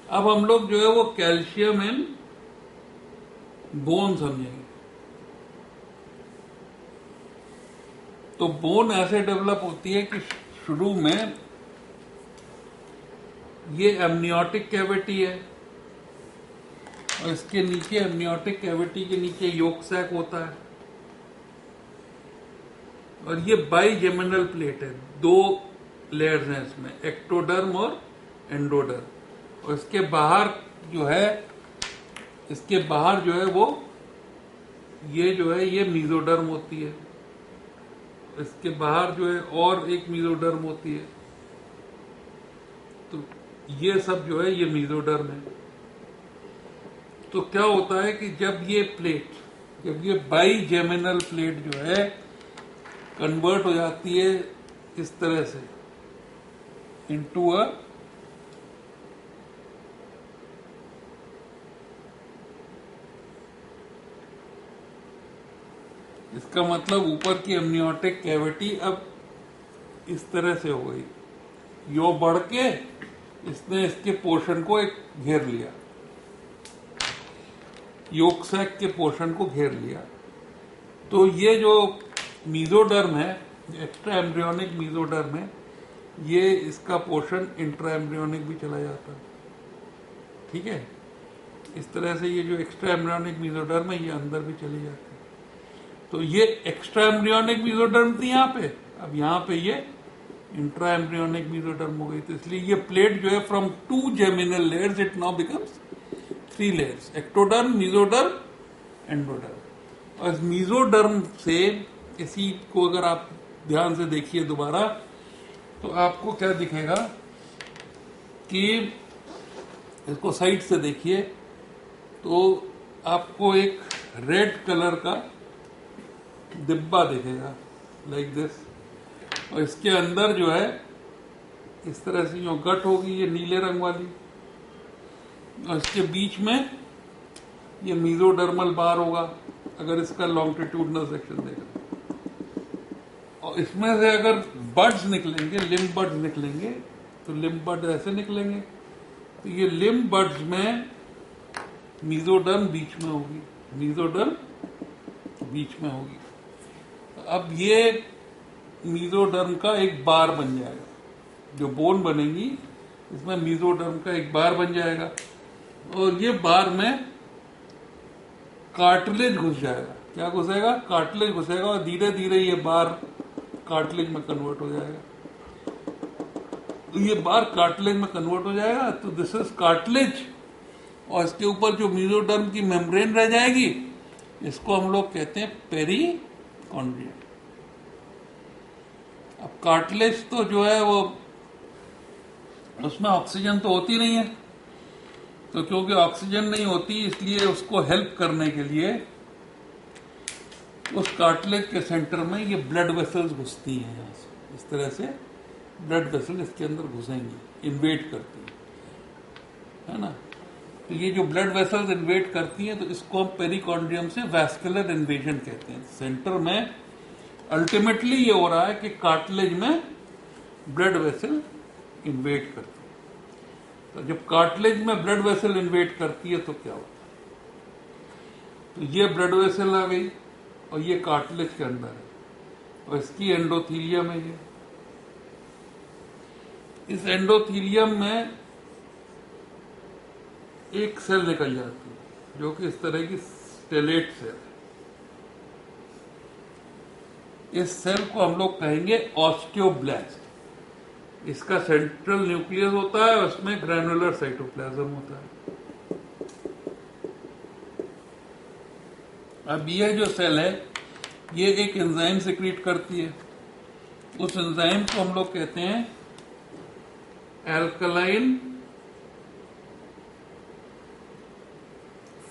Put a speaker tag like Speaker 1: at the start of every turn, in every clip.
Speaker 1: अब हम लोग जो है वो कैल्शियम इन बोन समझेंगे। तो बोन ऐसे डेवलप होती है कि शुरू में ये एमनियोटिक कैविटी है और इसके नीचे, एमनियोटिक कैविटी के नीचे योक सैक होता है और ये बाइजेमिनल प्लेट है। दो लेयर्स हैं इसमें, एक्टोडर्म और एंडोडर्म। और इसके बाहर जो है, इसके बाहर जो है वो ये जो है ये मीजोडर्म होती है। इसके बाहर जो है और एक मीजोडर्म होती है। तो ये सब जो है ये मीजोडर्म है। तो क्या होता है कि जब ये प्लेट, जब ये बाइजेमिनल प्लेट जो है कन्वर्ट हो जाती है इस तरह से इनटू अ इसका मतलब ऊपर की एमनियोटिक कैविटी अब इस तरह से हो गई, यो बढ़ के इसने इसके पोर्शन को एक घेर लिया, योक सैक के पोर्शन को घेर लिया। तो ये जो मीजोडर्म है, एक्स्ट्रा एम्ब्रियोनिक मीजोडर्म है, ये इसका पोर्शन इंट्रा एम्ब्रियोनिक भी चला जाता है। ठीक है, इस तरह से ये जो एक्स्ट्रा एम्ब्रियोनिक मीजोडर्म है ये अंदर भी चली जाती है। तो ये एक्स्ट्रा एम्ब्रियोनिक मीजोडर्म थी यहाँ पे, अब यहाँ पे ये इंट्रा एम्ब्रियोनिक मीजोडर्म हो गई। तो इसलिए ये प्लेट जो है from 2 geminal layers it now becomes 3 layers, ectoderm, mesoderm, endoderm. और मीजोडर्म से इसी को अगर आप ध्यान से देखिए दोबारा तो आपको क्या दिखेगा कि इसको साइड से देखिए तो आपको एक रेड कलर का डिब्बा दिखेगा लाइक दिस, और इसके अंदर जो है इस तरह से जो गट होगी ये नीले रंग वाली, और इसके बीच में ये मीजोडर्मल बार होगा अगर इसका लॉन्गिट्यूडनल सेक्शन देखा। और इसमें से अगर बड्स निकलेंगे, लिम्ब बड्स निकलेंगे, तो लिम्ब बड ऐसे निकलेंगे। तो ये लिम्ब बड्स में मीजोडर्म बीच में होगी, मीजोडर्म बीच में होगी। अब ये मीजोडर्म का एक बार बन जाएगा, जो बोन बनेगी इसमें मीजोडर्म का एक बार बन जाएगा और ये बार में कार्टिलेज घुस जाएगा। क्या घुसेगा? कार्टिलेज घुसेगा और धीरे धीरे ये बार कार्टिलेज में कन्वर्ट हो जाएगा। तो ये बार कार्टिलेज में कन्वर्ट हो जाएगा, तो दिस इज कार्टिलेज। और इसके ऊपर जो मीजोडर्म की मेम्ब्रेन रह जाएगी इसको हम लोग कहते हैं पेरिकॉन्ड्रियम। अब कार्टिलेज तो जो है वो उसमें ऑक्सीजन तो होती नहीं है, तो क्योंकि ऑक्सीजन नहीं होती इसलिए उसको हेल्प करने के लिए उस कार्टिलेज के सेंटर में ये ब्लड वेसल्स घुसती हैं। यहाँ से इस तरह से ब्लड वेसल इसके अंदर घुसेंगी, इन्वेट करती है ना। तो ये जो ब्लड वेसल्स इन्वेट करती हैं तो इसको हम पेरिकॉन्ड्रियम से वैस्कुलर इन्वेजन कहते हैं। सेंटर में अल्टीमेटली ये हो रहा है कि कार्टिलेज में ब्लड वेसल इन्वेट करती है। तो जब कार्टिलेज में ब्लड वेसल इन्वेट करती है तो क्या होता है? तो ये ब्लड वेसल आ गई और ये कार्टिलेज के अंदर है और इसकी एंडोथीलियम है। ये इस एंडोथीलियम में एक सेल निकल जाती है जो कि इस तरह की स्टेलेट सेल है। इस सेल को हम लोग कहेंगे ऑस्टियोब्लास्ट। इसका सेंट्रल न्यूक्लियस होता है और उसमें ग्रैनुलर साइटोप्लाज्म होता है। अब ये जो सेल है ये एक एंजाइम सिक्रीट करती है। उस एंजाइम को हम लोग कहते हैं एल्कलाइन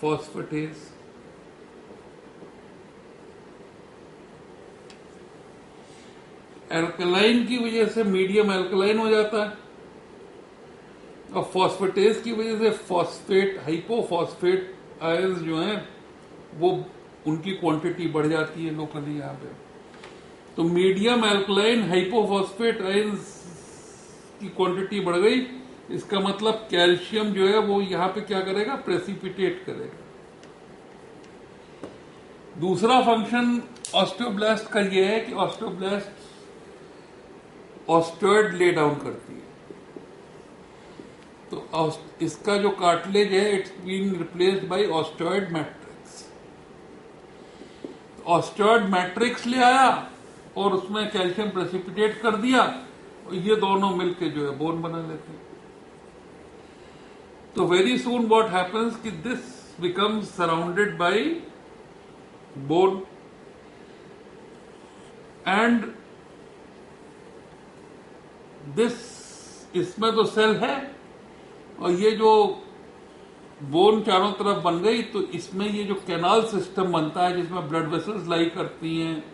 Speaker 1: फॉस्फेटेज। एल्कलाइन की वजह से मीडियम एल्कलाइन हो जाता है और फॉस्फेटेज की वजह से फॉस्फेट, हाइपोफॉस्फेट आयंस जो हैं वो उनकी क्वांटिटी बढ़ जाती है लोकली यहाँ पे। तो मीडियम एल्कलाइन हाइपोफॉस्फेट आयंस की क्वांटिटी बढ़ गई इसका मतलब कैल्शियम जो है वो यहां पे क्या करेगा, प्रेसिपिटेट करेगा। दूसरा फंक्शन ऑस्टियोब्लास्ट का ये है कि ऑस्टियोब्लास्ट ऑस्टियोइड ले डाउन करती है। तो इसका जो कार्टिलेज है it's being replaced by osteoid matrix. Osteoid matrix ले आया और उसमें कैल्शियम प्रेसिपिटेट कर दिया, और ये दोनों मिलके जो है बोन बना लेते हैं। तो वेरी सून व्हाट हैपेंस कि this becomes surrounded by bone and this, इसमें तो सेल है और ये जो बोन चारों तरफ बन गई, तो इसमें ये जो कैनाल सिस्टम बनता है जिसमें ब्लड वेसल्स लाई करती हैं,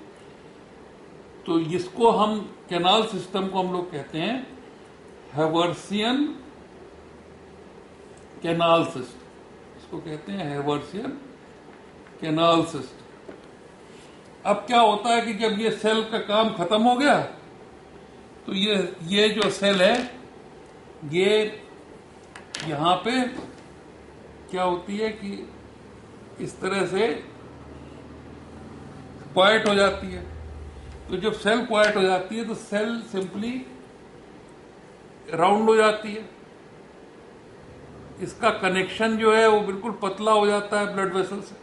Speaker 1: तो इसको हम कैनाल सिस्टम को हम लोग कहते हैं हैवर्सियन कैनाल सिस्टम। इसको कहते हैं हैवर्सियन कैनाल सिस्टम। अब क्या होता है कि जब ये सेल का काम खत्म हो गया, तो ये जो सेल है ये यहां पे क्या होती है कि इस तरह से क्वाइट हो जाती है। तो जब सेल क्वाइट हो जाती है तो सेल सिंपली राउंड हो जाती है। इसका कनेक्शन जो है वो बिल्कुल पतला हो जाता है ब्लड वेसल से।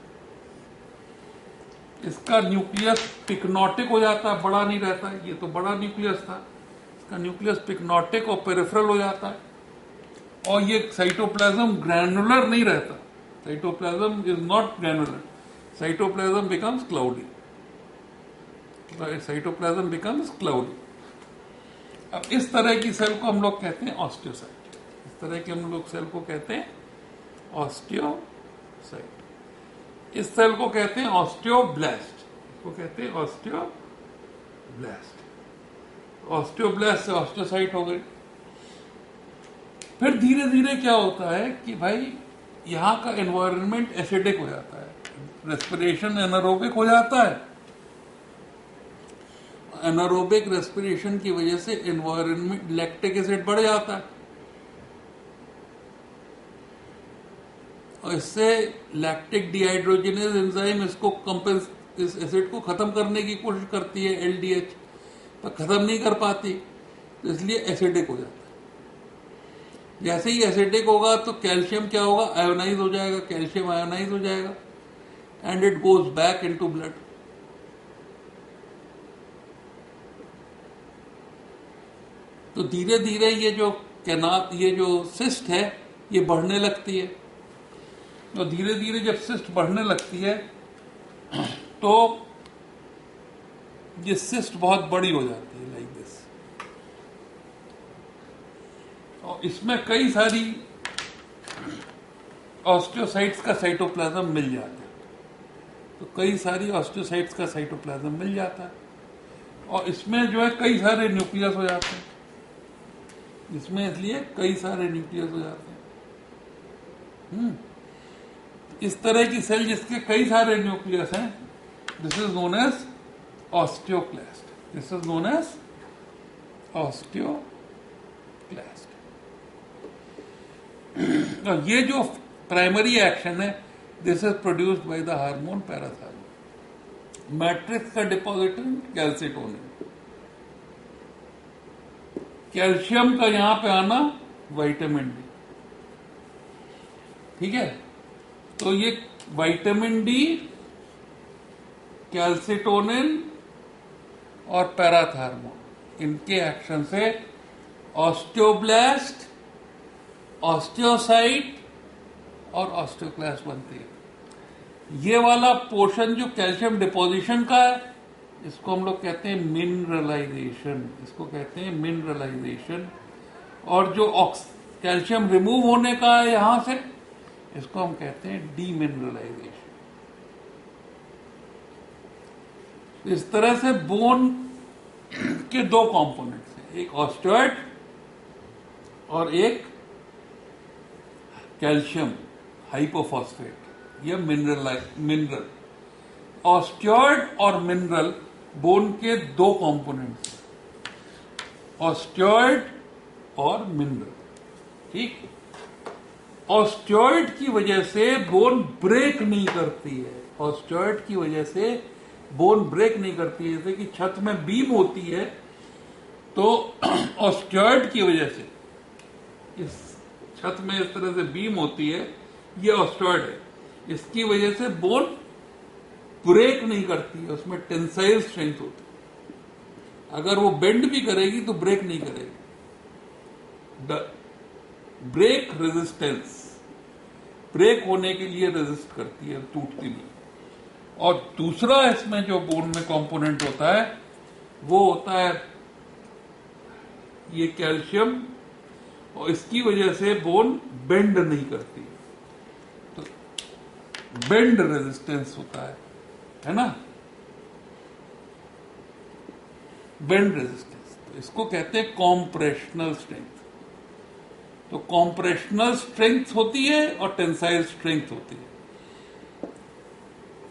Speaker 1: इसका न्यूक्लियस पिक्नोटिक हो जाता है, बड़ा नहीं रहता है। ये तो बड़ा न्यूक्लियस था, इसका न्यूक्लियस पिक्नोटिक और पेरिफेरल हो जाता है। और ये साइटोप्लाज्म ग्रैनुलर नहीं रहता। Cytoplasm is not granular, cytoplasm becomes cloudy. Cytoplasm becomes cloudy. अब इस तरह की सेल को हम लोग कहते हैं ऑस्टियोसाइट। इस तरह के हम लोग सेल को कहते हैं ऑस्टियोसाइट। इस सेल को कहते हैं ऑस्टियोब्लास्ट। इसको कहते हैं ऑस्टियोब्लास्ट। ऑस्टियोब्लास्ट से ऑस्टियोसाइट हो गई। फिर धीरे धीरे क्या होता है कि भाई यहां का एनवायरनमेंट एसिडिक हो जाता है, रेस्पिरेशन एनारोबिक हो जाता है। एनारोबिक रेस्पिरेशन की वजह से एनवायरनमेंट लैक्टिक एसिड बढ़ जाता है और इससे लैक्टिक डिहाइड्रोजिनेज एंजाइम इसको इस एसिड को खत्म करने की कोशिश करती है, एलडीएच, पर खत्म नहीं कर पाती, तो इसलिए एसिडिक हो जाता है। जैसे ही एसिडिक होगा तो कैल्शियम क्या होगा, आयोनाइज हो जाएगा, कैल्शियम आयोनाइज हो जाएगा and it goes back into blood. तो धीरे धीरे ये जो सिस्ट है ये बढ़ने लगती है। तो धीरे धीरे जब सिस्ट बढ़ने लगती है तो ये सिस्ट बहुत बड़ी हो जाती है, लाइक दिस। और इसमें कई सारी ऑस्टियोसाइट्स का साइटोप्लाज्म मिल जाता है। तो कई सारी ऑस्टियोसाइट्स का साइटोप्लाज्म मिल जाता है और इसमें जो है कई सारे न्यूक्लियस हो जाते हैं। इसमें इसलिए कई सारे न्यूक्लियस हो जाते हैं। इस तरह की सेल जिसके कई सारे न्यूक्लियस हैं, this is known as osteoclast. This is known as osteoclast. ये जो प्राइमरी एक्शन है, this is produced by the hormone parathyroid. Matrix का डिपॉजिटर कैल्सिटोनिन। कैल्शियम का यहां पे आना विटामिन डी, ठीक है। तो ये विटामिन डी, कैल्सिटोनिन और पैराथायरॉयड, इनके एक्शन से ऑस्टियोब्लास्ट, ऑस्टियोसाइट और ऑस्टियोक्लास्ट बनती है। ये वाला पोर्शन जो कैल्शियम डिपोजिशन का है, इसको हम लोग कहते हैं मिनरलाइजेशन। इसको कहते हैं मिनरलाइजेशन। और जो कैल्शियम रिमूव होने का है यहां से, इसको हम कहते हैं डीमिनरलाइजेशन। इस तरह से बोन के दो कंपोनेंट्स हैं, एक ऑस्टियोइड और एक कैल्शियम हाइपोफॉस्फेट या मिनरल। ऑस्टियोइड और मिनरल बोन के दो कंपोनेंट्स हैं, ऑस्टियोइड और मिनरल। ठीक। ऑस्टियोइड की वजह से बोन ब्रेक नहीं करती है, ऑस्टियोइड की वजह से बोन ब्रेक नहीं करती है। जैसे कि छत में बीम होती है तो ऑस्टियोइड की वजह से, इस छत में इस तरह से बीम होती है, ये ऑस्टियोइड है, इसकी वजह से बोन ब्रेक नहीं करती है, उसमें टेंसाइल स्ट्रेंथ होती है। अगर वो बेंड भी करेगी तो ब्रेक नहीं करेगी। ब्रेक रेजिस्टेंस, ब्रेक होने के लिए रेजिस्ट करती है, टूटती नहीं। और दूसरा इसमें जो बोन में कंपोनेंट होता है वो होता है ये कैल्शियम, और इसकी वजह से बोन बेंड नहीं करती, तो बेंड रेजिस्टेंस होता है ना, बेंड रेजिस्टेंस। तो इसको कहते हैं कॉम्प्रेशनल स्ट्रेंथ। तो कॉम्प्रेशनल स्ट्रेंथ होती है और टेंसाइल स्ट्रेंथ होती है।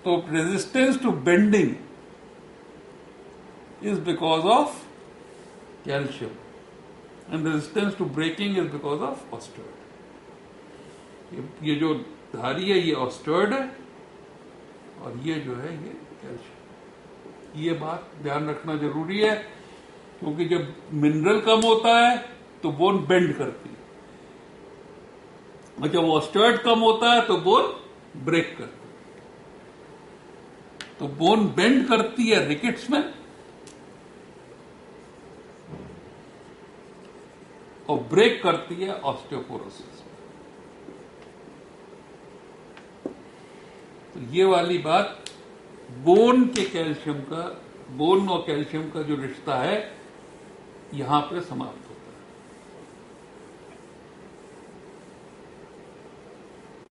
Speaker 1: तो resistance to bending is because of calcium and resistance to breaking is because of osteoid. ये जो धारी है ये ऑस्टियोइड है और ये जो है ये कैल्शियम। ये बात ध्यान रखना जरूरी है, क्योंकि जब मिनरल कम होता है तो बोन बेंड करती है, और जब ऑस्टियोइड कम होता है तो बोन ब्रेक करती है। तो बोन बेंड करती है रिकेट्स में और ब्रेक करती है ऑस्टियोपोरोसिस में। तो ये वाली बात बोन के कैल्शियम का, बोन और कैल्शियम का जो रिश्ता है यहां पे समाप्त